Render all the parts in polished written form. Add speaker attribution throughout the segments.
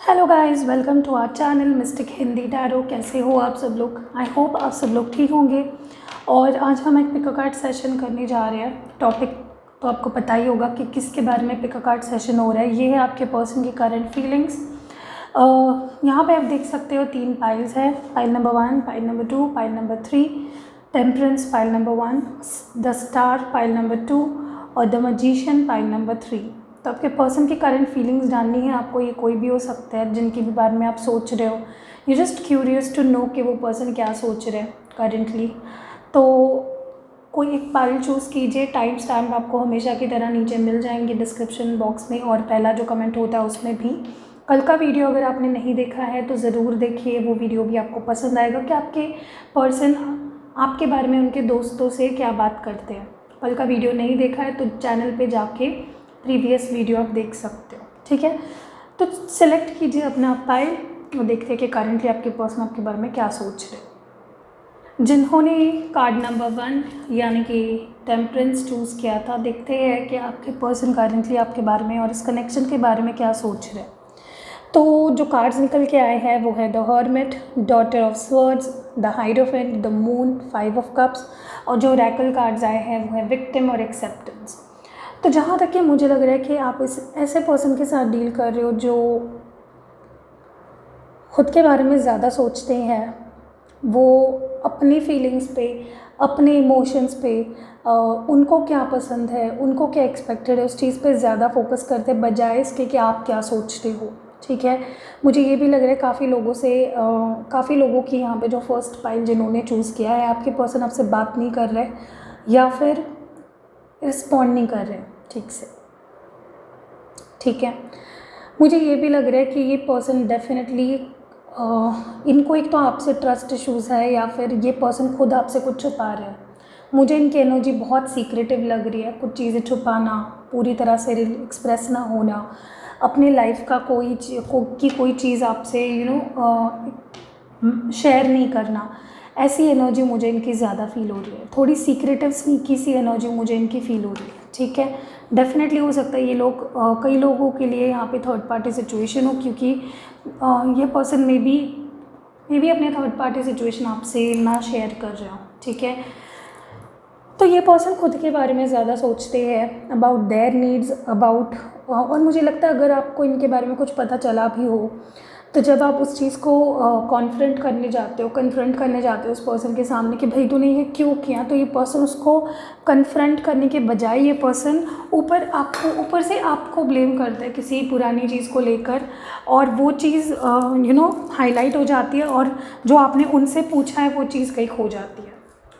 Speaker 1: Hello guys, welcome to our channel mystic Hindi tarot. कैसे हो आप सब लोग? आई होप आप सब लोग ठीक होंगे। और आज हम एक पिक कार्ड सेशन करने जा रहे हैं। टॉपिक तो आपको पता ही होगा कि किसके बारे में पिक कार्ड सेशन हो रहा है। ये है आपके पर्सन की करंट फीलिंग्स। यहाँ पे आप देख सकते हो 3 पाइल्स है। Pile number 1, pile number 2, pile number 3। Temperance pile number 1, the star pile number 2 और द मैजिशियन पाइल नंबर 3। तो आपके पर्सन की करंट फीलिंग्स जाननी है आपको। ये कोई भी हो सकता है जिनके भी बारे में आप सोच रहे हो। You just curious to know कि वो पर्सन क्या सोच रहे हैं करेंटली। तो कोई एक पाइल चूज़ कीजिए। टाइम स्टैम्प आपको हमेशा की तरह नीचे मिल जाएंगे डिस्क्रिप्शन बॉक्स में, और पहला जो कमेंट होता है उसमें भी। कल का वीडियो अगर आपने नहीं देखा है तो ज़रूर देखिए, वो वीडियो भी आपको पसंद आएगा कि आपके पर्सन आपके बारे में उनके दोस्तों से क्या बात करते हैं। कल का वीडियो नहीं देखा है तो चैनल पे जाके प्रीवियस वीडियो आप देख सकते हो, ठीक है। तो सिलेक्ट कीजिए अपना पाइल और देखते हैं कि करेंटली आपके पर्सन आपके बारे में क्या सोच रहे हैं। जिन्होंने कार्ड नंबर 1 यानी कि टेम्परेंस चूज़ किया था, देखते हैं कि आपके पर्सन करेंटली आपके बारे में और इस कनेक्शन के बारे में क्या सोच रहे हैं। तो जो कार्ड्स निकल के आए हैं वो है the hermit, daughter of swords, the hierophant, the moon, 5 of cups, और जो रैकल कार्ड्स आए हैं वो है विक्टिम और एक्सेप्टेंस। तो जहाँ तक कि मुझे लग रहा है कि आप इस ऐसे पर्सन के साथ डील कर रहे हो जो खुद के बारे में ज़्यादा सोचते हैं। वो अपनी फीलिंग्स पे, अपने इमोशंस पे, उनको क्या पसंद है, उनको क्या एक्सपेक्टेड है, उस चीज़ पे ज़्यादा फोकस करते हैं बजाय इसके कि आप क्या सोचते हो, ठीक है। मुझे ये भी लग रहा है काफ़ी लोगों की यहाँ पे जो फर्स्ट पाइल जिन्होंने चूज़ किया है, आपके पर्सन आपसे बात नहीं कर रहे या फिर रिस्पॉन्ड नहीं कर रहे ठीक से, ठीक है। मुझे ये भी लग रहा है कि ये पर्सन डेफिनेटली इनको एक तो आपसे ट्रस्ट इश्यूज़ है या फिर ये पर्सन खुद आपसे कुछ छुपा रहा है। मुझे इनकी एनर्जी बहुत सीक्रेटिव लग रही है। कुछ चीज़ें छुपाना, पूरी तरह से एक्सप्रेस ना होना, अपने लाइफ का कोई चीज़ आपसे शेयर नहीं करना, ऐसी एनर्जी मुझे इनकी ज़्यादा फील हो रही है। थोड़ी सीक्रेटिव स्नीकी सी एनर्जी मुझे इनकी फील हो रही है, ठीक है। डेफिनेटली हो सकता है ये लोग कई लोगों के लिए यहाँ पे थर्ड पार्टी सिचुएशन हो, क्योंकि ये पर्सन में भी अपने थर्ड पार्टी सिचुएशन आपसे ना शेयर कर रहे हो, ठीक है। तो ये पर्सन खुद के बारे में ज़्यादा सोचते हैं, अबाउट देयर नीड्स, और मुझे लगता है अगर आपको इनके बारे में कुछ पता चला भी हो तो जब आप उस चीज़ को कन्फ्रंट करने जाते हो उस पर्सन के सामने कि भाई तूने ये क्यों किया, तो ये पर्सन उसको कन्फ्रंट करने के बजाय ये पर्सन ऊपर से आपको ब्लेम करता है किसी पुरानी चीज़ को लेकर, और वो चीज़ हाईलाइट हो जाती है और जो आपने उनसे पूछा है वो चीज़ कहीं खो जाती है।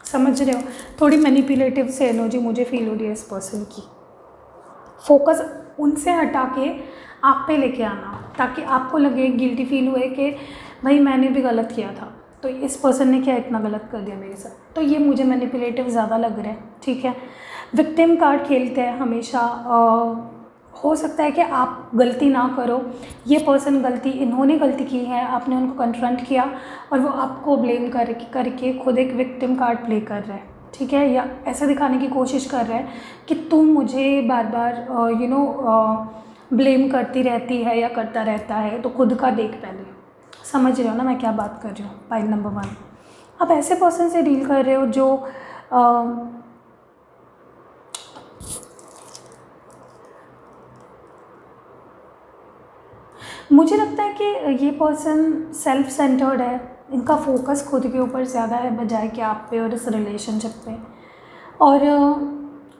Speaker 1: समझ रहे हो? थोड़ी मैनिपुलेटिव से एनर्जी मुझे फील हो रही है इस पर्सन की। फोकस उनसे हटा के आप पे लेके आना, ताकि आपको लगे, गिल्टी फील हुए कि भाई मैंने भी गलत किया था, तो इस पर्सन ने क्या इतना गलत कर दिया मेरे साथ। तो ये मुझे मैनिपुलेटिव ज़्यादा लग रहा है, ठीक है। विक्टिम कार्ड खेलते हैं हमेशा। हो सकता है कि आप गलती ना करो, ये पर्सन इन्होंने गलती की है, आपने उनको कन्फ्रंट किया और वो आपको ब्लेम करके खुद एक विक्टिम कार्ड प्ले कर रहा है, ठीक है। या ऐसा दिखाने की कोशिश कर रहा है कि तुम मुझे बार बार ब्लेम करती रहती है या करता रहता है, तो खुद का देख पहले। समझ रहे हो ना मैं क्या बात कर रही हूँ? पाइल नंबर 1, आप ऐसे पर्सन से डील कर रहे हो जो मुझे लगता है कि ये पर्सन सेल्फ सेंटर्ड है। इनका फोकस खुद के ऊपर ज़्यादा है बजाय कि आप पे और इस रिलेशनशिप पे। और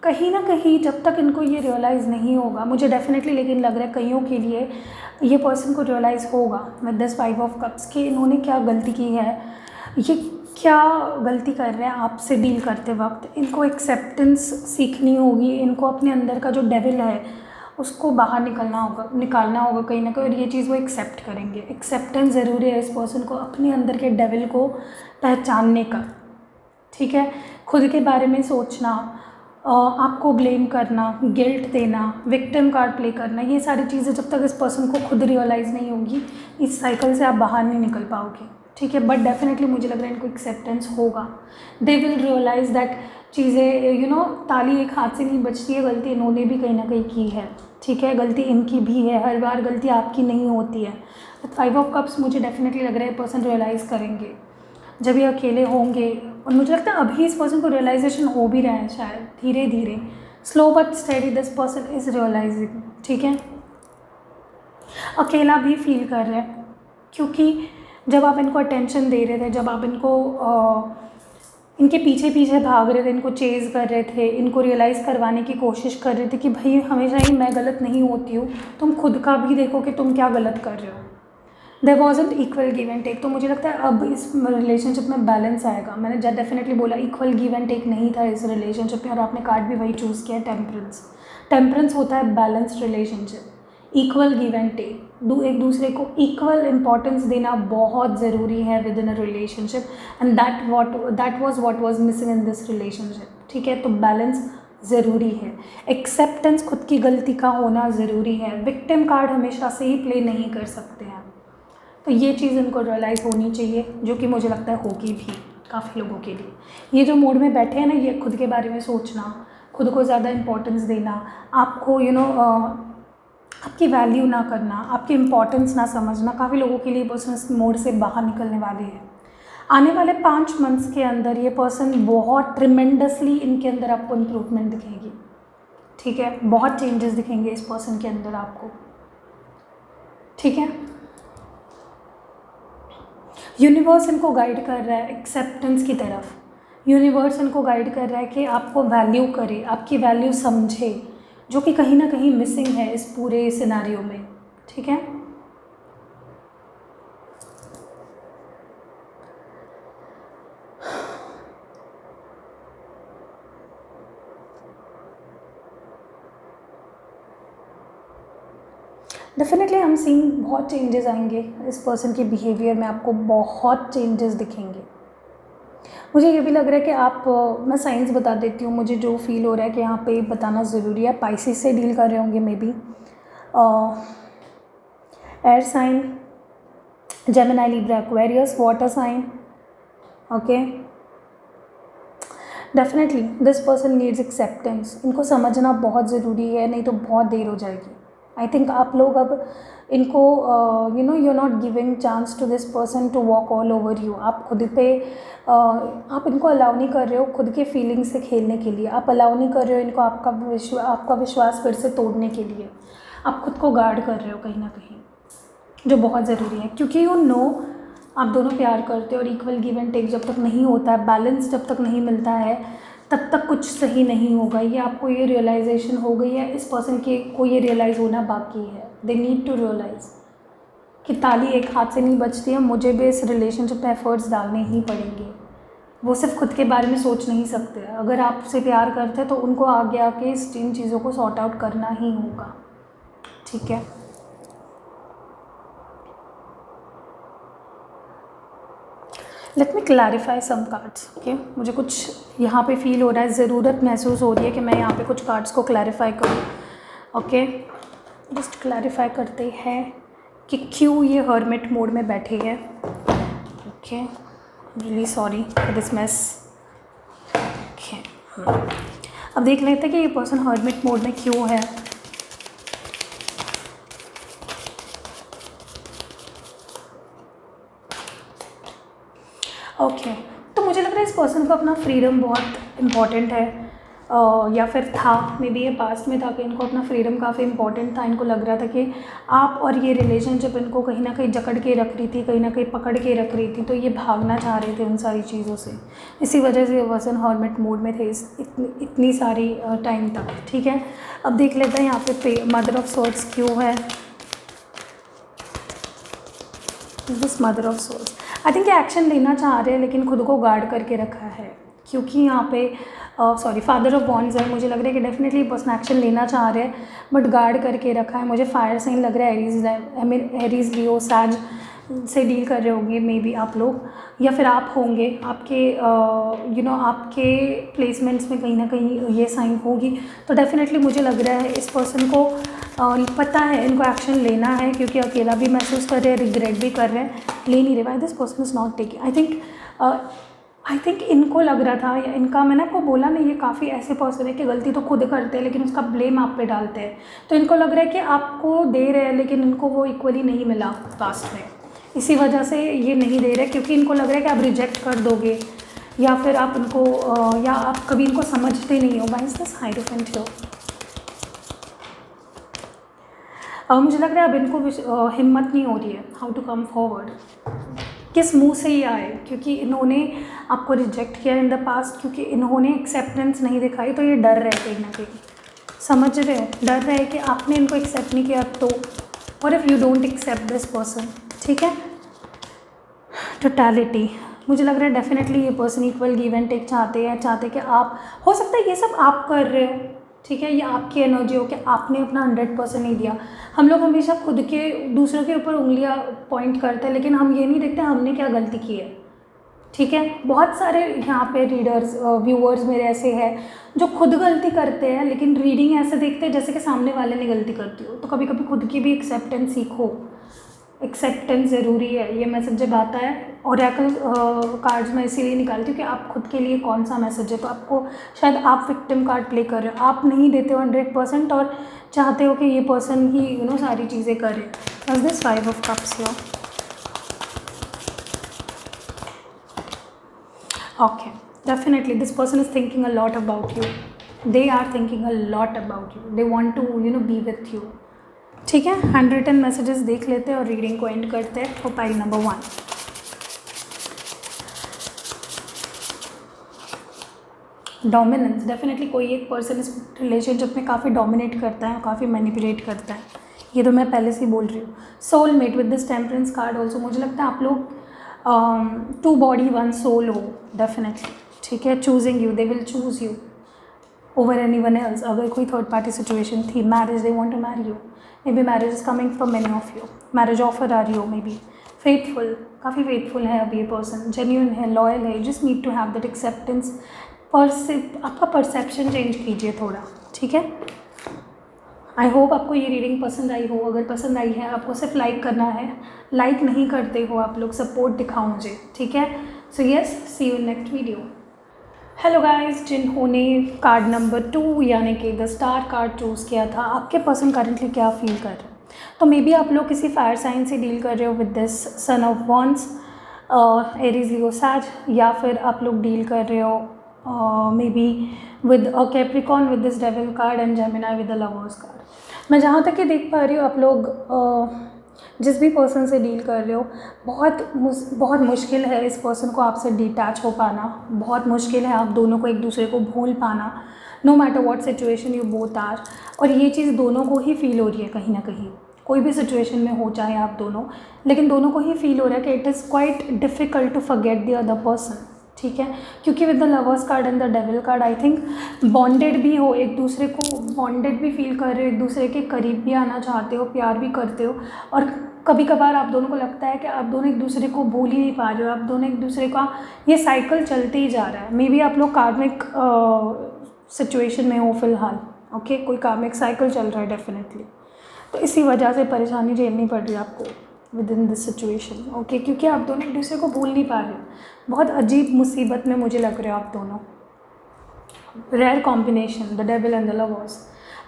Speaker 1: कहीं ना कहीं जब तक इनको ये रियलाइज़ नहीं होगा, मुझे डेफिनेटली लेकिन लग रहा है कईयों के लिए ये पर्सन को रियलाइज़ होगा विद दिस 5 ऑफ कप्स कि इन्होंने क्या गलती की है, ये क्या गलती कर रहे हैं आपसे डील करते वक्त। इनको एक्सेप्टेंस सीखनी होगी, इनको अपने अंदर का जो डेविल है उसको बाहर निकालना होगा कहीं ना कहीं, और ये चीज़ वो एक्सेप्ट करेंगे। एक्सेप्टेंस ज़रूरी है इस पर्सन को अपने अंदर के डेविल को पहचानने का, ठीक है। खुद के बारे में सोचना, आपको ब्लेम करना, गिल्ट देना, विक्टिम कार्ड प्ले करना, ये सारी चीज़ें जब तक इस पर्सन को खुद रियलाइज़ नहीं होगी, इस साइकिल से आप बाहर नहीं निकल पाओगे, ठीक है। बट डेफिनेटली मुझे लग रहा है इनको एक्सेप्टेंस होगा। दे विल रियलाइज़ दैट चीज़ें ताली एक हाथ से नहीं बचती है, गलती इन्होंने भी कहीं ना कहीं की है, ठीक है, गलती इनकी भी है, हर बार गलती आपकी नहीं होती है। 5 ऑफ कप्स मुझे डेफिनेटली लग रहा है पर्सन रियलाइज़ करेंगे जब ये अकेले होंगे, और मुझे लगता है अभी इस पर्सन को रियलाइजेशन हो भी रहा है, शायद धीरे धीरे, slow but steady this person is realizing. ठीक है, अकेला भी फील कर रहे हैं, क्योंकि जब आप इनको अटेंशन दे रहे थे, जब आप इनको इनके पीछे पीछे भाग रहे थे, इनको चेज़ कर रहे थे, इनको रियलाइज़ करवाने की कोशिश कर रहे थे कि भाई हमेशा ही मैं गलत नहीं होती हूँ, तुम खुद का भी देखो कि तुम क्या गलत कर रहे हो। There wasn't equal give and take. तो मुझे लगता है अब इस रिलेशनशिप में बैलेंस आएगा। मैंने डेफिनेटली बोला इक्वल गिव एंड टेक नहीं था इस रिलेशनशिप में, और आपने कार्ड भी वही चूज़ किया, टेम्परेंस। टेम्परेंस होता है balanced relationship, equal give and take, एक दूसरे को इक्वल इम्पॉर्टेंस देना बहुत ज़रूरी है with in a relationship, and that was what was missing in this relationship. ठीक है, तो बैलेंस ज़रूरी है, एक्सेप्टेंस खुद की गलती का होना ज़रूरी है। विक्टिम कार्ड हमेशा से ही प्ले नहीं कर सकते हैं, तो ये चीज़ इनको रियलाइज़ होनी चाहिए, जो कि मुझे लगता है होगी भी काफ़ी लोगों के लिए। ये जो मूड में बैठे हैं ना, ये खुद के बारे में सोचना, खुद को ज़्यादा इम्पोर्टेंस देना, आपको आपकी वैल्यू ना करना, आपकी इम्पोर्टेंस ना समझना, काफ़ी लोगों के लिए पर्सन इस मोड से बाहर निकलने वाले हैं। आने वाले 5 मंथ्स के अंदर ये पर्सन बहुत ट्रिमेंडसली इनके अंदर आपको इम्प्रूवमेंट दिखेगी। ठीक है, बहुत चेंजेस दिखेंगे इस पर्सन के अंदर आपको। ठीक है, यूनिवर्स इनको गाइड कर रहा है एक्सेप्टेंस की तरफ। यूनिवर्स इनको गाइड कर रहा है कि आपको वैल्यू करे, आपकी वैल्यू समझे, जो कि कहीं ना कहीं मिसिंग है इस पूरे सिनारियो में। ठीक है, डेफिनेटली हम सीइंग बहुत चेंजेस आएंगे इस पर्सन के बिहेवियर में, आपको बहुत चेंजेस दिखेंगे। मुझे ये भी लग रहा है कि आप मैं साइंस बता देती हूँ, मुझे जो फील हो रहा है कि यहाँ पे बताना ज़रूरी है। पाइसिस से डील कर रहे होंगे maybe, air sign, Gemini, Libra, Aquarius, water sign. Okay, definitely this person needs acceptance. इनको समझना बहुत ज़रूरी है, नहीं तो बहुत देर हो जाएगी। आई थिंक आप लोग अब इनको you are not giving chance to this person to walk all over you. आप खुद पे आप इनको अलाउ नहीं कर रहे हो खुद के फीलिंग्स से खेलने के लिए, आप अलाउ नहीं कर रहे हो इनको आपका विश्वास फिर से तोड़ने के लिए। आप खुद को गार्ड कर रहे हो कहीं ना कहीं, जो बहुत ज़रूरी है, क्योंकि यू नो आप दोनों प्यार करते हो, और इक्वल गिव एंड टेक जब तक नहीं होता है, बैलेंस जब तक नहीं मिलता है, तब तक कुछ सही नहीं होगा। ये आपको ये रियलाइजेशन हो गई है, इस पर्सन के को ये रियलाइज़ होना बाकी है। दे नीड टू रियलाइज़ कि ताली एक हाथ से नहीं बजती है, मुझे भी इस रिलेशनशिप में एफर्ट्स डालने ही पड़ेंगे। वो सिर्फ खुद के बारे में सोच नहीं सकते। अगर आपसे प्यार करते हैं तो उनको आगे आके इन चीज़ों को सॉर्ट आउट करना ही होगा। ठीक है, लेट मी क्लैरिफाई सम कार्ड्स। ओके, मुझे कुछ यहाँ पे फील हो रहा है, ज़रूरत महसूस हो रही है कि मैं यहाँ पे कुछ कार्ड्स को क्लैरिफाई करूँ। ओके, जस्ट क्लैरिफाई करते हैं कि क्यों ये हर्मिट मोड में बैठे हैं। Okay, really sorry for this mess. Okay, अब देख लेते हैं कि ये पर्सन हर्मिट मोड में क्यों है। ओके, तो मुझे लग रहा है इस पर्सन को अपना फ्रीडम बहुत इम्पॉर्टेंट है, या फिर था, मे बी ये पास्ट में था कि इनको अपना फ्रीडम काफ़ी इम्पॉर्टेंट था। इनको लग रहा था कि आप और ये रिलेशनशिप इनको कहीं ना कहीं जकड़ के रख रही थी, कहीं ना कहीं पकड़ के रख रही थी, तो ये भागना चाह रहे थे उन सारी चीज़ों से। इसी वजह से ये पर्सन हर्मिट मोड में थे इतनी सारी टाइम तक। ठीक है, अब देख लेते हैं यहाँ पे मदर ऑफ सोर्ड्स क्यों है। This mother of swords, I think ये एक्शन लेना चाह रहे हैं लेकिन खुद को गार्ड करके रखा है, क्योंकि यहाँ पे फादर ऑफ वॉन्ड्स है। मुझे लग रहा है कि डेफिनेटली पर्सन एक्शन लेना चाह रहे हैं बट गार्ड करके रखा है। मुझे फायर साइन लग रहा है, एरीज लियो सैज से डील कर रहे होंगे मे बी आप लोग, या फिर आप होंगे, आपके आपके प्लेसमेंट्स में कहीं ना कहीं ये साइन होगी। तो डेफिनेटली मुझे लग रहा है इस पर्सन को पता है इनको एक्शन लेना है, क्योंकि अकेला भी महसूस कर रहे हैं, रिग्रेट भी कर रहे हैं, ले नहीं रहे। Why this person is not taking, I think I think इनको लग रहा था, या इनका, मैंने आपको बोला ना, ये काफ़ी ऐसे पर्सन है कि गलती तो खुद करते हैं लेकिन उसका ब्लेम आप पे डालते हैं। तो इनको लग रहा है कि आपको दे रहे हैं लेकिन इनको वो इक्वली नहीं मिला पास्ट में, इसी वजह से ये नहीं दे रहे, क्योंकि इनको लग रहा है कि आप रिजेक्ट कर दोगे, या फिर आप उनको या आप कभी इनको समझते नहीं हो। Why is this hierophant here? मुझे लग रहा है अब इनको हिम्मत नहीं हो रही है हाउ टू कम फॉरवर्ड। किस मुंह से ये आए? क्योंकि इन्होंने आपको रिजेक्ट किया इन द पास्ट, क्योंकि इन्होंने एक्सेप्टेंस नहीं दिखाई, तो ये डर रहे कहीं ना कहीं, समझ रहे हो? डर रहे कि आपने इनको एक्सेप्ट नहीं किया तो, और if you don't accept this person, ठीक है। टोटलिटी, मुझे लग रहा है डेफिनेटली ये person equal give and take चाहते हैं कि आप, हो सकता है ये सब आप कर रहे हो, ठीक है, ये आपकी एनर्जी हो कि आपने अपना 100% नहीं दिया। हम लोग हमेशा खुद के दूसरों के ऊपर उंगलियां पॉइंट करते हैं, लेकिन हम ये नहीं देखते हमने क्या गलती की है, ठीक है। बहुत सारे यहाँ पे रीडर्स व्यूअर्स मेरे ऐसे हैं जो खुद गलती करते हैं, लेकिन रीडिंग ऐसे देखते हैं जैसे कि सामने वाले ने गलती करती हो। तो कभी कभी खुद की भी एक्सेप्टेंस सीखो, एक्सेप्टेंस ज़रूरी है। ये मैसेज जब आता है ओरेकल कार्ड्स में इसीलिए निकालती हूँ कि आप खुद के लिए कौन सा मैसेज है। तो आपको शायद आप विक्टिम कार्ड प्ले कर रहे हो, आप नहीं देते हो 100% और चाहते हो कि ये पर्सन ही सारी चीज़ें करे। बस this 5 of cups here. Okay, definitely this person is thinking a lot about you. They are thinking a lot about you. They want to be with you. ठीक है, 110 मैसेजेस देख लेते हैं और रीडिंग को एंड करते हैं for pile number 1। Dominance, definitely कोई एक पर्सन इस रिलेशनशिप में काफ़ी डोमिनेट करता है, काफ़ी मैनिपुलेट करता है, ये तो मैं पहले से ही बोल रही हूँ। Soulmate with this temperance card also, मुझे लगता है आप लोग 2 बॉडी 1 सोल हो, डेफिनेटली, ठीक है। Choosing you, they will choose you over anyone else. अगर कोई थर्ड पार्टी सिचुएशन थी, marriage, they want to marry you, maybe marriage is coming from many of you, marriage offer आ रही हो, maybe faithful, काफ़ी faithful है अब ये पर्सन, जेन्यून है, लॉयल है, just need to have that acceptance. आपका परसेप्शन चेंज कीजिए थोड़ा, ठीक है। आई होप आपको ये रीडिंग पसंद आई हो। अगर पसंद आई है, आपको सिर्फ लाइक करना है, लाइक नहीं करते हो आप लोग, सपोर्ट दिखाओ मुझे, ठीक है। So yes, see you next video. Hello guys, जिन्होंने कार्ड नंबर 2 यानी कि द स्टार कार्ड चूज़ किया था, आपके पर्सन करेंटली क्या फील कर रहे हैं? तो मे बी आप लोग किसी फायर साइन से डील कर रहे हो with this son of wands, Aries, Leo, Sag, या फिर आप लोग डील कर रहे हो maybe with a Capricorn with this devil card and Gemini with the lovers card. मैं जहाँ तक कि देख पा रही हूँ, आप लोग जिस भी पर्सन से डील कर रहे हो, बहुत मुश्किल है इस पर्सन को आपसे डिटैच हो पाना, बहुत मुश्किल है आप दोनों को एक दूसरे को भूल पाना, no matter what situation you both are. और ये चीज़ दोनों को ही फील हो रही है कहीं ना कहीं, कोई भी सिचुएशन में हो चाहे आप दोनों, लेकिन दोनों को ही फील हो रहा है कि it is quite difficult to forget the other person, ठीक है। क्योंकि with the lovers card and the devil card, I think bonded भी हो, एक दूसरे को बॉन्डेड भी फील कर रहे हो, एक दूसरे के करीब भी आना चाहते हो, प्यार भी करते हो, और कभी कभार आप दोनों को लगता है कि आप दोनों एक दूसरे को भूल ही नहीं पा रहे हो, आप दोनों एक दूसरे का, ये साइकिल चलते ही जा रहा है। मे बी आप लोग कार्मिक सिचुएशन में हो फिलहाल, ओके, कोई कार्मिक साइकिल चल रहा है डेफिनेटली, तो इसी वजह से परेशानी झेलनी पड़ रही है आपको with in this situation, okay, क्योंकि आप दोनों एक दूसरे को भूल नहीं पा रहे हो। बहुत अजीब मुसीबत में मुझे लग रहे हो आप दोनों। Rare combination, the devil and the lovers,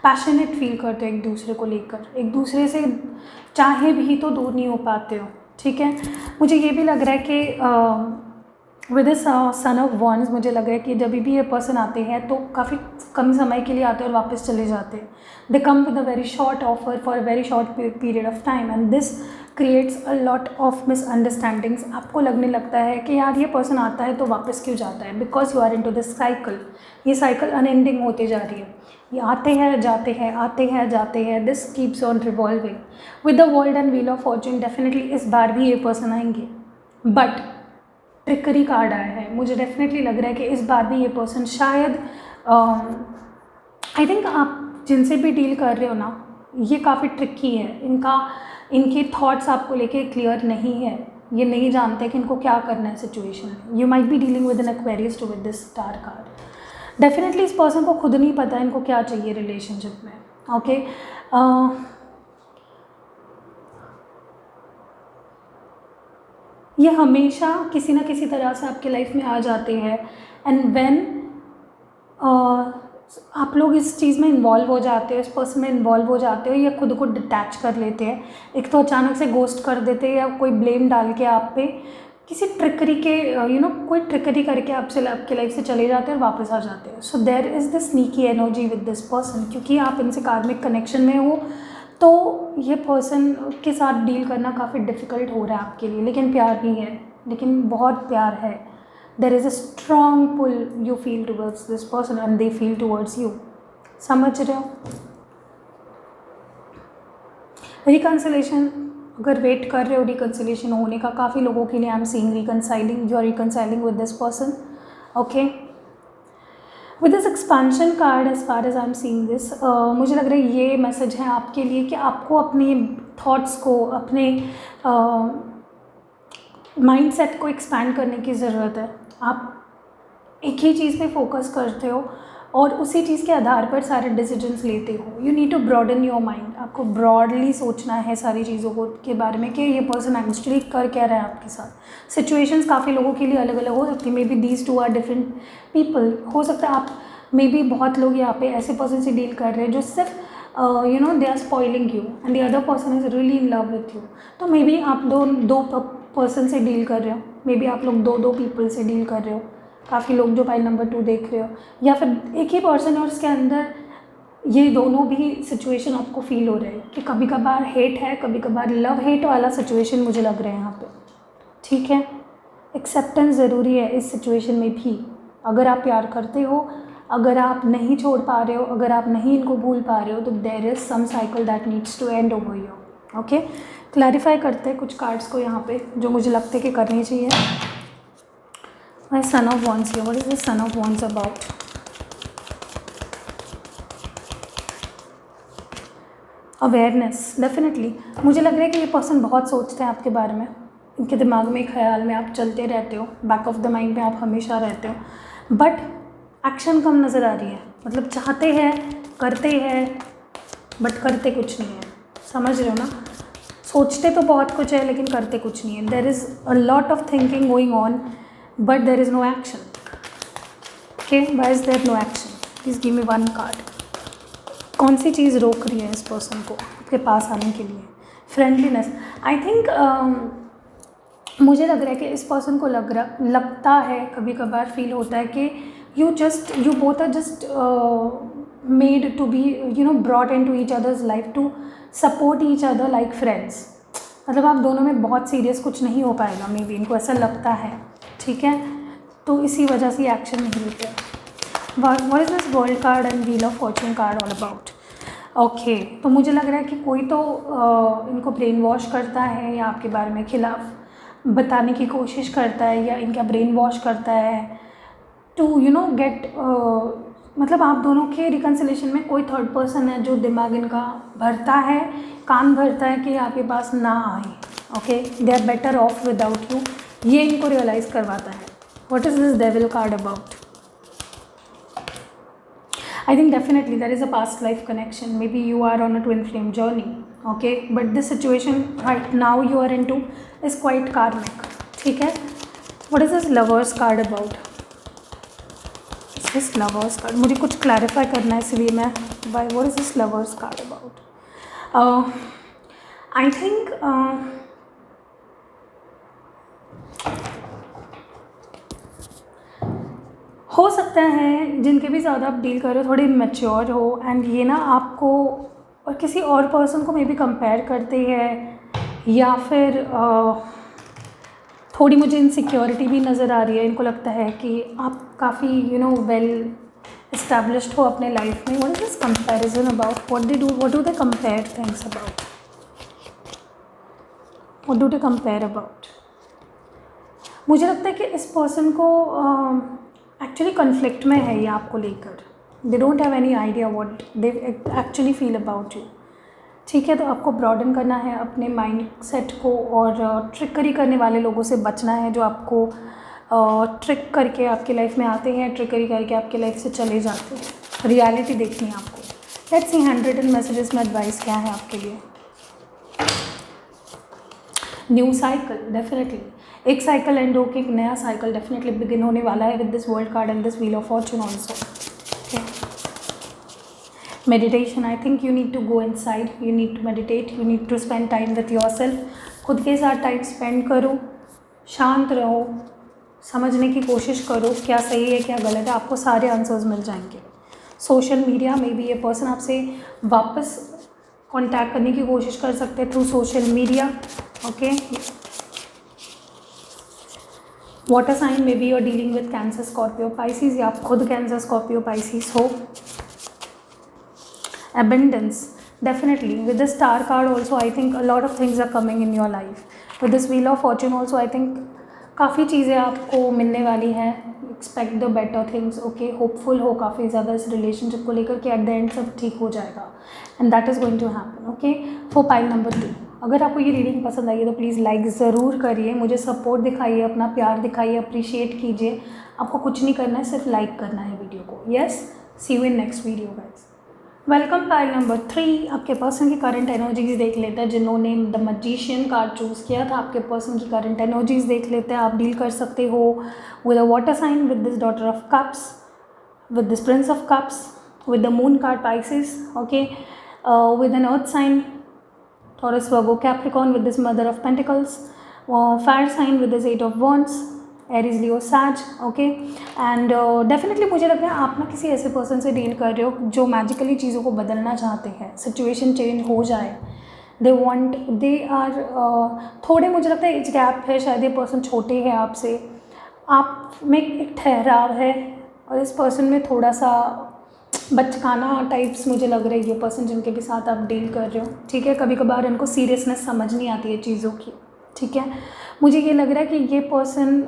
Speaker 1: passionate feel करते हो एक दूसरे को लेकर, एक दूसरे से चाहे भी तो दूर नहीं हो पाते हो, ठीक है। मुझे ये भी लग रहा है कि विद सन ऑफ वॉन्ड्स, मुझे लग रहा है कि जब भी ये पर्सन आते हैं तो काफ़ी कम समय के लिए आते हैं और वापस चले जाते हैं। They come with a very short offer for a very short period of time and this creates a lot of misunderstandings. आपको लगने लगता है कि यार ये पर्सन आता है तो वापस क्यों जाता है, because you are in to this cycle. ये साइकिल अनएंडिंग होती जा रही है, ये आते हैं जाते हैं, आते हैं जाते हैं, this keeps on revolving with the world and wheel of Fortune. Definitely इस बार भी ये पर्सन आएंगे, बट ट्रिकरी कार्ड आया है, मुझे डेफिनेटली लग रहा है कि इस बार भी ये पर्सन शायद, आई थिंक आप जिनसे भी डील कर रहे हो ना, ये काफ़ी ट्रिकी है, इनके थॉट्स आपको लेके क्लियर नहीं है, ये नहीं जानते कि इनको क्या करना है सिचुएशन में। You might be dealing with an Aquarius too with this star card. Definitely इस पर्सन को खुद नहीं पता इनको क्या चाहिए रिलेशनशिप में, ओके। ये हमेशा किसी ना किसी तरह से आपके लाइफ में आ जाते हैं। एंड व्हेन आप लोग इस चीज़ में इन्वॉल्व हो जाते हो, इस पर्सन में इन्वॉल्व हो जाते हो, या खुद को डिटैच कर लेते हैं। एक तो अचानक से गोस्ट कर देते हैं, या कोई ब्लेम डाल के आप पे किसी ट्रिकरी के कोई ट्रिकरी करके आपके लाइफ से चले जाते हैं और वापस आ जाते हैं। So there is the sneaky energy with this person, क्योंकि आप इनसे कार्मिक कनेक्शन में हो, तो ये पर्सन के साथ डील करना काफ़ी डिफ़िकल्ट हो रहा है आपके लिए। लेकिन प्यार भी है, लेकिन बहुत प्यार है। There is a strong pull you feel towards this person and they feel towards you. समझ रहे हो? रिकन्सिलेशन, अगर वेट कर रहे हो रिकन्सिलेशन होने का, काफ़ी लोगों के लिए I am seeing reconciling, you are reconciling with this person. Okay, with this expansion card, as far as I am seeing this, मुझे लग रहा है ये मैसेज है आपके लिए कि आपको अपने थॉट्स को, अपने माइंडसेट को एक्सपैंड करने की ज़रूरत है। आप एक ही चीज़ पे फोकस करते हो और उसी चीज़ के आधार पर सारे डिसीजंस लेते हो। You need to broaden your mind. आपको ब्रॉडली सोचना है सारी चीज़ों को के बारे में कि ये पर्सन एक्चुअली कर क्या रहा है आपके साथ। सिचुएशंस काफ़ी लोगों के लिए अलग अलग हो सकती है। Maybe these two are different people. हो सकता है आप मे बी बहुत लोग यहाँ पे ऐसे पर्सन से डील कर रहे हैं जो सिर्फ they are spoiling you and the other person is really in love with you. तो मे बी आप दो पर्सन से डील कर रहे हो, मे बी आप लोग दो पीपल से डील कर रहे हो। काफ़ी लोग जो पाइल नंबर 2 देख रहे हो, या फिर एक ही पर्सन और उसके अंदर ये दोनों भी सिचुएशन आपको फील हो रहे हैं कि कभी कभार हेट है, कभी कभार लव हेट वाला सिचुएशन मुझे लग रहा है यहाँ पे। ठीक है, एक्सेप्टेंस ज़रूरी है इस सिचुएशन में भी। अगर आप प्यार करते हो, अगर आप नहीं छोड़ पा रहे हो, अगर आप नहीं इनको भूल पा रहे हो, तो there is some cycle that needs to end over you. Okay, clarify करते हैं कुछ कार्ड्स को यहाँ पे जो मुझे लगता है कि करनी चाहिए। My son of wands here, what is the sun of wands about? Awareness, definitely मुझे लग रहा है कि ये पर्सन बहुत सोचते हैं आपके बारे में। इनके दिमाग में, ख्याल में आप चलते रहते हो, बैक ऑफ द माइंड में आप हमेशा रहते हो, बट एक्शन कम नज़र आ रही है। मतलब चाहते हैं, करते हैं, बट करते कुछ नहीं है। समझ रहे हो ना? सोचते तो बहुत कुछ है लेकिन करते कुछ नहीं है। There is a lot of thinking going on but there is no action. Okay, why is there no action? Please give me one card. कौन सी चीज़ रोक रही है इस पर्सन को आपके पास आने के लिए? फ्रेंडलीनेस। आई थिंक मुझे लग रहा है कि इस पर्सन को लगता है, कभी कभार फील होता है कि you both are just made to be brought into each other's life to support each other like friends। मतलब आप दोनों में बहुत सीरियस कुछ नहीं हो पाएगा, मे बी इनको ऐसा लगता है। ठीक है, तो इसी वजह से एक्शन नहीं लेते। What is this world card and wheel of Fortune card all about? Okay, तो मुझे लग रहा है कि कोई तो इनको ब्रेन वॉश करता है या आपके बारे में खिलाफ बताने की कोशिश करता है, या इनका ब्रेन वॉश करता है टू गेट मतलब आप दोनों के रिकन्सिलेशन में कोई थर्ड पर्सन है जो दिमाग इनका भरता है, कान भरता है कि आपके पास ना आए। Okay, they are better off without you, ये इनको रियलाइज़ करवाता है। What is this devil card about? I think definitely there is a past life connection. Maybe you are on a twin flame journey, okay? But this situation right now you are into is quite karmic. ठीक है? What is this lovers card about? This lovers card, मुझे कुछ clarify करना है इसलिए मैं what is this lovers card about? I think हो सकता है जिनके भी ज़्यादा आप डील कर रहे हो थोड़े मैच्योर हो, एंड ये ना आपको और किसी और पर्सन को मे बी कंपेयर करते हैं, या फिर थोड़ी मुझे इनसिक्योरिटी भी नज़र आ रही है। इनको लगता है कि आप काफ़ी वेल इस्टेब्लिश्ड हो अपने लाइफ में। What is this comparison about? What do they compare things about? What do they compare about? मुझे लगता है कि इस पर्सन को एक्चुअली कन्फ्लिक्ट में है ये आपको लेकर। They don't have any idea what they actually feel about you. ठीक है, तो आपको ब्रॉडन करना है अपने माइंड सेट को, और ट्रिकरी करने वाले लोगों से बचना है जो आपको ट्रिक करके आपके लाइफ में आते हैं, ट्रिकरी करके आपके लाइफ से चले जाते हैं। रियलिटी देखनी है आपको। Let's see hand written messages में एडवाइस क्या है आपके लिए। न्यू साइकिल, डेफिनेटली एक साइकिल एंड होके एक नया साइकिल डेफिनेटली बिगिन होने वाला है with this world card and this wheel of fortune also. Okay, meditation, I think you need to go inside, you need to meditate, you need to spend time with yourself. खुद के साथ time spend करो, शांत रहो, समझने की कोशिश करो क्या सही है क्या गलत है, आपको सारे आंसर्स मिल जाएंगे। सोशल मीडिया में भी ये पर्सन आपसे वापस कांटेक्ट करने की कोशिश कर सकते हैं through social media. Okay, water sign में भी you are dealing with Cancer, Scorpio, Pisces, या आप खुद कैंसर, स्कॉर्पियो, पाइसिस हो। Abundance, definitely with the star card also I think a lot of things are coming in your life. With this wheel of fortune also I think काफ़ी चीज़ें आपको मिलने वाली हैं। Expect the better things. Okay, hopeful हो काफ़ी ज़्यादा इस रिलेशनशिप को लेकर कि एट द एंड सब ठीक हो जाएगा and that is going to happen. Okay, for pile number 2, अगर आपको ये रीडिंग पसंद आई है तो प्लीज़ लाइक ज़रूर करिए, मुझे सपोर्ट दिखाइए, अपना प्यार दिखाइए, अप्रिशिएट कीजिए। आपको कुछ नहीं करना है, सिर्फ लाइक करना है वीडियो को। Yes, see you in next video guys. Welcome pile number 3, आपके पर्सन की करंट एनर्जीज देख लेते हैं। जिन्होंने द मैजिशियन कार्ड चूज़ किया था, आपके पर्सन की करंट एनर्जीज देख लेते हैं। आप डील कर सकते हो with a water sign, with this daughter of cups, with this prince of cups, with the moon card Pisces, okay, with an earth sign Taurus, Virgo, Capricorn, with this mother of pentacles, fire sign with this 8 of wands, Aries, Leo, Sag. Okay, and definitely मुझे लगता है आप ना किसी ऐसे person से deal कर रहे हो जो मैजिकली चीज़ों को बदलना चाहते हैं, सिचुएशन चेंज हो जाए, दे वांट, दे आर, थोड़े मुझे लगता है एज गैप है, शायद ये पर्सन छोटे हैं आपसे, आप में एक ठहराव है और इस पर्सन में थोड़ा सा बचकाना टाइप्स मुझे लग रही है। ये पर्सन जिनके भी साथ आप डील कर रहे हो, ठीक है, कभी कभार इनको सीरियसनेस समझ नहीं आती है चीज़ों की, ठीक है। मुझे ये लग रहा है कि ये पर्सन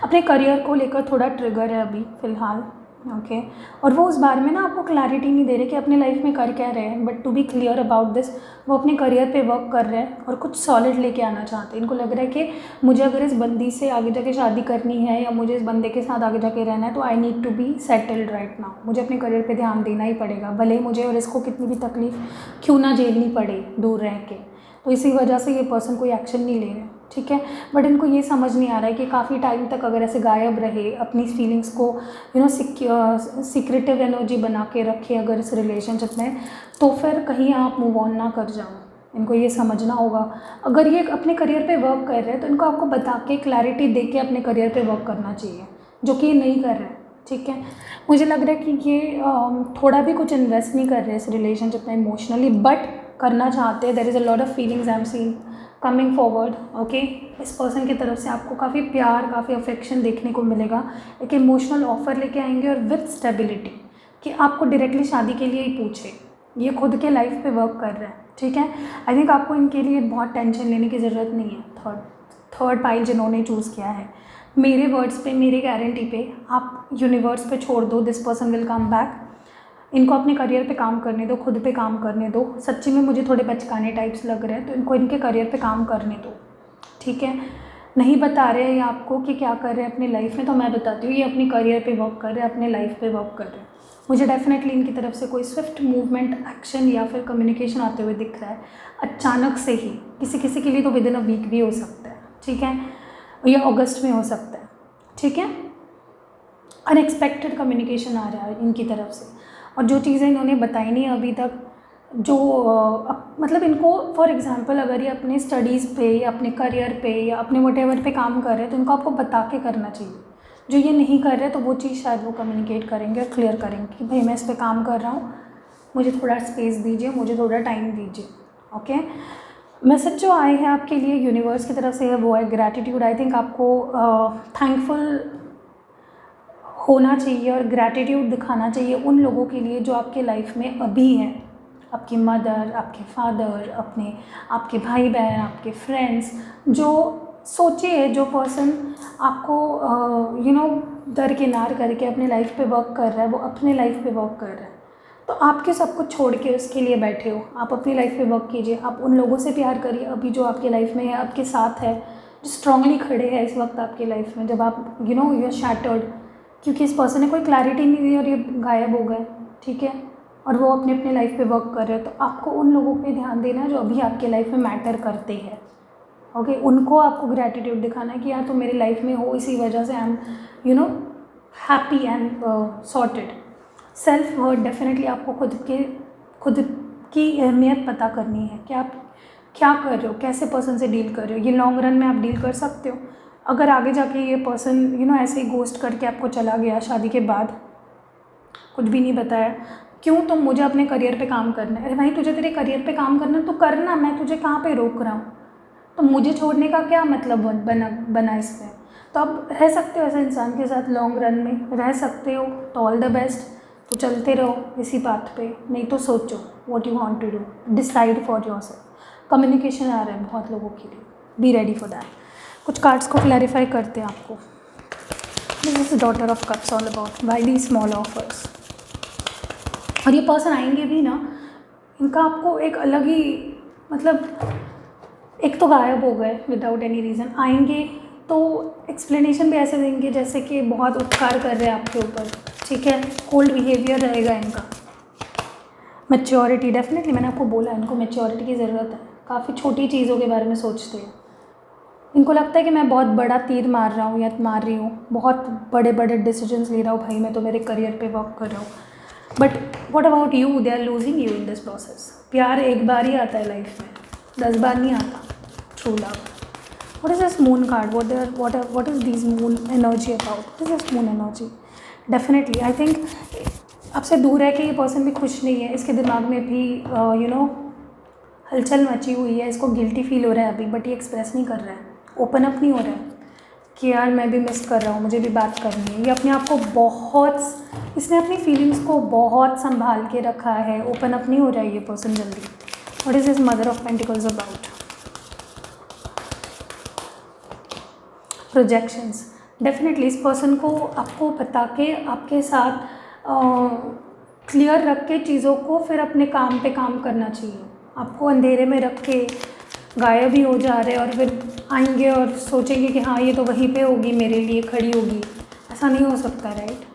Speaker 1: अपने करियर को लेकर थोड़ा ट्रिगर है अभी फ़िलहाल, ओके, और वो उस बारे में ना आपको क्लैरिटी नहीं दे रहे कि अपने लाइफ में कर क्या रहे हैं, but to be clear about this, वो अपने करियर पे वर्क कर रहे हैं और कुछ सॉलिड लेके आना चाहते हैं। इनको लग रहा है कि मुझे अगर इस बंदी से आगे जाके शादी करनी है या मुझे इस बंदे के साथ आगे जाके रहना है तो I need to be settled right now, मुझे अपने करियर पे ध्यान देना ही पड़ेगा, भले मुझे और इसको कितनी भी तकलीफ क्यों ना झेलनी पड़े दूर रह के। तो इसी वजह से ये पर्सन कोई एक्शन नहीं ले रहे, ठीक है, बट इनको ये समझ नहीं आ रहा है कि काफ़ी टाइम तक अगर ऐसे गायब रहे, अपनी फीलिंग्स को सीक्रेटिव एनर्जी बना के रखे अगर इस रिलेशनशिप में, तो फिर कहीं आप मूव ऑन ना कर जाओ। इनको ये समझना होगा, अगर ये अपने करियर पे वर्क कर रहे हैं तो इनको आपको बता के क्लैरिटी दे के अपने करियर पे वर्क करना चाहिए, जो कि ये नहीं कर रहे हैं, ठीक है। मुझे लग रहा है कि ये थोड़ा भी कुछ इन्वेस्ट नहीं कर रहे इस रिलेशनशिप में इमोशनली, बट करना चाहते हैं। There is a lot of feelings I am seeing coming forward, okay. इस पर्सन की तरफ से आपको काफ़ी प्यार, काफ़ी अफेक्शन देखने को मिलेगा, एक इमोशनल ऑफर लेके आएंगे और विद स्टेबिलिटी, कि आपको डायरेक्टली शादी के लिए ही पूछे। ये खुद के लाइफ पे वर्क कर रहे हैं, ठीक है। आई थिंक आपको इनके लिए बहुत टेंशन लेने की ज़रूरत नहीं है। थर्ड पाइल जिन्होंने चूज़ किया है, मेरे वर्ड्स पे, मेरी गारंटी पे आप यूनिवर्स पे छोड़ दो, this person will come back. इनको अपने करियर पे काम करने दो, खुद पे काम करने दो। सच्ची में मुझे थोड़े बचकाने टाइप्स लग रहे हैं, तो इनको इनके करियर पे काम करने दो, ठीक है। नहीं बता रहे हैं ये आपको कि क्या कर रहे हैं अपनी लाइफ में, तो मैं बताती हूँ, ये अपनी करियर पे वर्क कर रहे हैं, अपने लाइफ पे वर्क कर रहे हैं। मुझे डेफिनेटली इनकी तरफ से कोई स्विफ्ट मूवमेंट, एक्शन या फिर कम्युनिकेशन आते हुए दिख रहा है, अचानक से ही। किसी के लिए तो विद इन अ वीक भी हो सकता है, ठीक है, या अगस्त में हो सकता है, ठीक है। अनएक्सपेक्टेड कम्युनिकेशन आ रहा है इनकी तरफ से, और जो चीज़ें इन्होंने बताई नहीं अभी तक, जो मतलब इनको फॉर एग्जांपल अगर ये अपने स्टडीज़ पे या अपने करियर पे या अपने व्हाटएवर पे काम कर रहे हैं तो इनको आपको बता के करना चाहिए। जो ये नहीं कर रहे तो वो चीज़ शायद वो कम्युनिकेट करेंगे और क्लियर करेंगे कि भाई मैं इस पर काम कर रहा हूँ, मुझे थोड़ा स्पेस दीजिए, मुझे थोड़ा टाइम दीजिए, ओके। मैसेज जो आए हैं आपके लिए यूनिवर्स की तरफ से है वो है ग्रैटिट्यूड। आई थिंक आपको थैंकफुल होना चाहिए और ग्रैटिट्यूड दिखाना चाहिए उन लोगों के लिए जो आपके लाइफ में अभी हैं, आपकी मदर, आपके फादर, आपके भाई बहन, आपके फ्रेंड्स। जो सोचिए, जो पर्सन आपको दरकिनार करके अपने लाइफ पे वर्क कर रहा है, वो अपने लाइफ पे वर्क कर रहा है, तो आपके सब कुछ छोड़ के उसके लिए बैठे हो। आप अपनी लाइफ पे वर्क कीजिए, आप उन लोगों से प्यार करिए अभी जो आपके लाइफ में है, आपके साथ है, जो स्ट्रांगली खड़े हैं इस वक्त आपकी लाइफ में, जब आप यू आर शैटर्ड, क्योंकि इस पर्सन ने कोई क्लैरिटी नहीं दी और ये गायब हो गए, ठीक है। और वो अपने अपने लाइफ पे वर्क कर रहे हैं, तो आपको उन लोगों पे ध्यान देना है जो अभी आपके लाइफ में मैटर करते हैं। ओके, उनको आपको ग्रैटिट्यूड दिखाना है कि यार तुम मेरी लाइफ में हो, इसी वजह से I am happy and sorted. Self worth, definitely आपको खुद की अहमियत पता करनी है कि आप क्या कर रहे हो, कैसे पर्सन से डील कर रहे हो। ये लॉन्ग रन में आप डील कर सकते हो। अगर आगे जाके ये पर्सन ऐसे ही गोस्ट करके आपको चला गया शादी के बाद, कुछ भी नहीं बताया, क्यों तुम मुझे अपने करियर पे काम करना है। अरे भाई, तुझे तेरे करियर पे काम करना है तो करना, मैं तुझे कहाँ पे रोक रहा हूँ। तो मुझे छोड़ने का क्या मतलब बना इसमें। तो आप रह सकते हो ऐसे इंसान के साथ, लॉन्ग रन में रह सकते हो तो ऑल द बेस्ट। तो चलते रहो इसी बात पे, नहीं तो सोचो what you want to do, decide for yourself. Communication आ रहा है बहुत लोगों के लिए, बी रेडी फॉर दैट। कुछ कार्ड्स को क्लैरिफाई करते हैं आपको। This is daughter of cups, all about why the small offers. और ये पर्सन आएंगे भी ना, इनका आपको एक अलग ही मतलब, एक तो गायब हो गए विदाउट एनी रीज़न, आएंगे तो एक्सप्लेनेशन भी ऐसे देंगे जैसे कि बहुत उपकार कर रहे हैं आपके ऊपर, ठीक है। कोल्ड बिहेवियर रहेगा इनका। मैच्योरिटी, डेफिनेटली मैंने आपको बोला इनको मैच्योरिटी की ज़रूरत है। काफ़ी छोटी चीज़ों के बारे में सोचते हैं। इनको लगता है कि मैं बहुत बड़ा तीर मार रहा हूँ या मार रही हूँ, बहुत बड़े बड़े डिसीजंस ले रहा हूँ, भाई मैं तो मेरे करियर पे वर्क कर रहा हूँ। But what about you, they are losing you in this process. प्यार एक बार ही आता है लाइफ में, 10 बार नहीं आता। True love, what is this moon card, what is this moon energy about, what is this moon energy. Definitely I think आपसे दूर है कि ये पर्सन भी खुश नहीं है, इसके दिमाग में भी हलचल मची हुई है, इसको गिल्टी फील हो रहा है अभी, बट ये एक्सप्रेस नहीं कर रहा है, ओपन अप नहीं हो रहा है कि यार मैं भी मिस कर रहा हूँ, मुझे भी बात करनी है। ये अपने आप को बहुत, इसने अपनी फीलिंग्स को बहुत संभाल के रखा है, ओपन अप नहीं हो रहा है ये पर्सन जल्दी। What is this mother of pentacles about. Projections, definitely इस पर्सन को आपको बता के, आपके साथ क्लियर रख के चीज़ों को फिर अपने काम पे काम करना चाहिए। आपको अंधेरे में रख के गायब ही हो जा रहे और फिर आएंगे और सोचेंगे कि हाँ ये तो वहीं पे होगी, मेरे लिए खड़ी होगी। ऐसा नहीं हो सकता, राइट।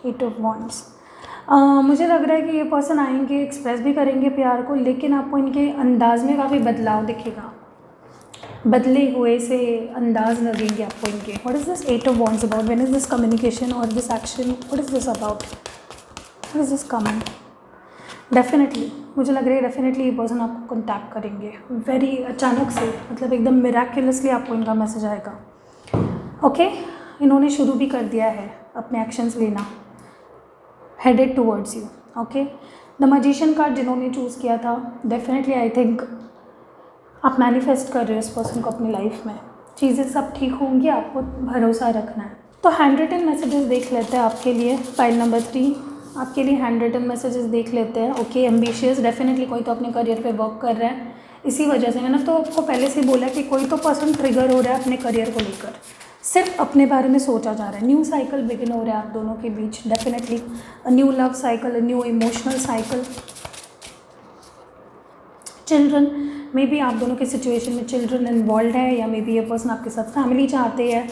Speaker 1: 8 ऑफ वॉन्ड्स, मुझे लग रहा है कि ये पर्सन आएंगे, एक्सप्रेस भी करेंगे प्यार को, लेकिन आपको इनके अंदाज में काफ़ी बदलाव दिखेगा, बदले हुए से अंदाज लगेंगे आपको इनके। What is this 8 of wands about, when is this communication और this action, what is this about, what is this coming. Definitely मुझे लग रहा है डेफिनेटली ये पर्सन आपको कॉन्टैक्ट करेंगे, वेरी अचानक से, मतलब एकदम मिराक्युलसली आपको इनका मैसेज आएगा। ओके, इन्होंने शुरू भी कर दिया है अपने एक्शंस लेना, headed towards you. Okay, the magician card जिन्होंने चूज़ किया था, डेफिनेटली आई थिंक आप मैनिफेस्ट कर रहे हो इस पर्सन को अपनी लाइफ में, चीज़ें सब ठीक होंगी, आपको भरोसा रखना है। तो हैंड रिटन मैसेजेस देख लेते हैं आपके लिए, फाइल नंबर 3 आपके लिए हैंड रिटन मैसेजेस देख लेते हैं। ओके, एम्बिशियस, डेफिनेटली कोई तो अपने करियर पे वर्क कर रहा है, इसी वजह से मैंने तो आपको पहले से बोला कि कोई तो पर्सन ट्रिगर हो रहा है अपने करियर को लेकर, सिर्फ अपने बारे में सोचा जा रहा है। न्यू साइकिल बिगिन हो रहा है आप दोनों के बीच, definitely new love cycle, new emotional cycle. Children, maybe आप दोनों के सिचुएशन में चिल्ड्रन इन्वॉल्व है, या मे बी ये पर्सन आपके साथ फैमिली चाहते हैं,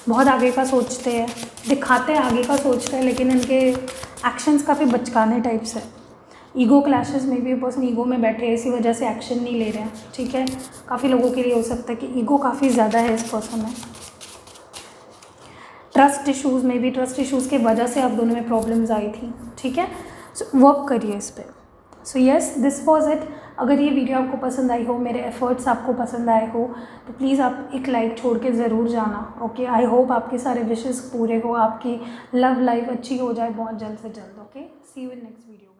Speaker 1: बहुत आगे का सोचते हैं, दिखाते हैं आगे का सोचते हैं, लेकिन इनके एक्शंस काफ़ी बचकाने टाइप्स है। ईगो क्लैशेस में भी ये पर्सन ईगो में बैठे हैं, इसी वजह से एक्शन नहीं ले रहे हैं, ठीक है। काफ़ी लोगों के लिए हो सकता है कि ईगो काफ़ी ज़्यादा है इस पर्सन में। ट्रस्ट इशूज़ में भी, ट्रस्ट इशूज़ की वजह से आप दोनों में प्रॉब्लम्स आई थी, ठीक है। सो वर्क करिए इस पर। So yes, this was it. अगर ये वीडियो आपको पसंद आई हो, मेरे एफर्ट्स आपको पसंद आए हो, तो प्लीज़ आप एक लाइक छोड़ के ज़रूर जाना। ओके, आई होप आपके सारे विशेस पूरे हो, आपकी लव लाइफ अच्छी हो जाए बहुत जल्द से जल्द। Okay, see you in next video.